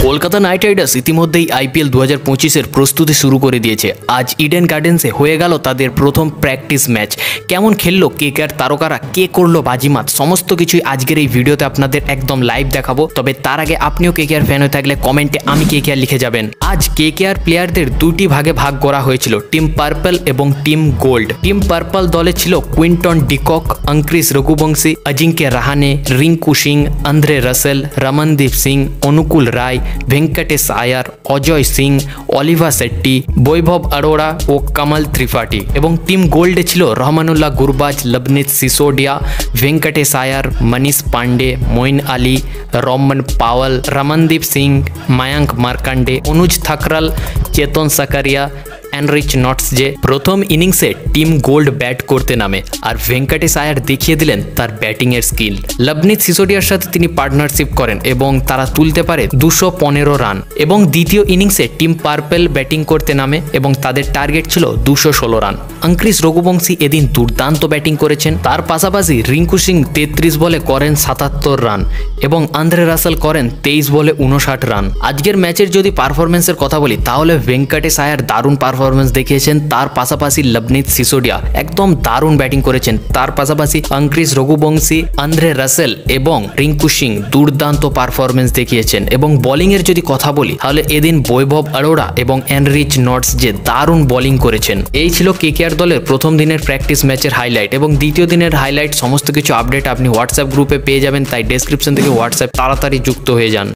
Kolkata night Riders ইতিমধ্যেই IPL 2025-এর প্রস্তুতি শুরু করে দিয়েছে। আজ ইডেন গার্ডেন্সে হয়ে গেল তাদের প্রথম প্র্যাকটিস ম্যাচ। কেমন খেললো কেকেআর তারকারা, কে করলো বাজিমাত, সমস্ত কিছুই আজকের এই ভিডিওতে আপনাদের একদম লাইভ দেখাবো। তবে তার আগে আপনিও কেকেআর ফ্যান হয়ে থাকলে কমেন্টে আমি কেকেআর লিখে যাবেন। আজ কেকেআর প্লেয়ারদের দুটি ভাগে ভাগ করা হয়েছিল, টিম পার্পল এবং টিম গোল্ড। টিম পার্পল দলে ছিল Quinton de Kock, Angkrish Raghuvanshi, Ajinkya Rahane, Rinku Singh, Andre Russell, Ramandeep Singh, Anukul Roy, Venkatesh Iyer, Ajay Singh, অলিভা শেট্টি, বৈভব অরোরা ও কমল ত্রিপাঠী। এবং টিম গোল্ডে ছিল Rahmanullah Gurbaz, Luvnith Sisodia, Venkatesh Iyer, Manish Pandey, Moeen Ali, Rovman Powell, Ramandeep Singh, Mayank Markande, Anuj Thakral, Chetan Sakariya, Anrich Nortje. প্রথম ইনিংসে টিম গোল্ড ব্যাট করতে নামে আর ভেঙ্কটেশ আয়ার দেখিয়ে দিলেন তার ব্যাটিংয়ের স্কিল। লবনীত সিসোডিয়ার সাথে তিনি পার্টনারশিপ করেন এবং তারা তুলতে পারে 215 রান। এবং দ্বিতীয় ইনিংসে টিম পার্পল ব্যাটিং করতে নামে এবং তাদের টার্গেট ছিল 216 রান। অঙ্ক্রিস রঘুবংশী এদিন দুর্দান্ত ব্যাটিং করেছেন। তার পাশাপাশি রিঙ্কু সিং 33 বলে করেন 77 রান এবং আন্দ্রে রাসেল করেন 23 বলে 59 রান। আজকের ম্যাচের যদি পারফরমেন্সের কথা বলি তাহলে ভেঙ্কটেশ আয়ার দারুণ পারফরমেন্স দেখিয়েছেন। তার পাশাপাশি লবনীত সিসোডিয়া একদম দারুণ ব্যাটিং করেছেন। তার পাশাপাশি অঙ্ক্রিস রঘুবংশী, আন্দ্রে রাসেল এবং রিঙ্কু সিং দুর্দান্ত পারফরমেন্স দেখিয়েছেন। এবং বোলিং এর যদি কথা বলি তাহলে এদিন বৈভব অরোরা এবং এনরিচ নটসজে দারুণ বোলিং করেছেন। এই ছিল কেকেআর দলের প্রথম দিনের প্র্যাকটিস ম্যাচের হাইলাইট। এবং দ্বিতীয় দিনের হাইলাইট সমস্ত কিছু আপডেট আপনি হোয়াটসঅ্যাপ গ্রুপে পেয়ে যাবেন, তাই ডেসক্রিপশন থেকে হোয়াটসঅ্যাপ তাড়াতাড়ি যুক্ত হয়ে যান।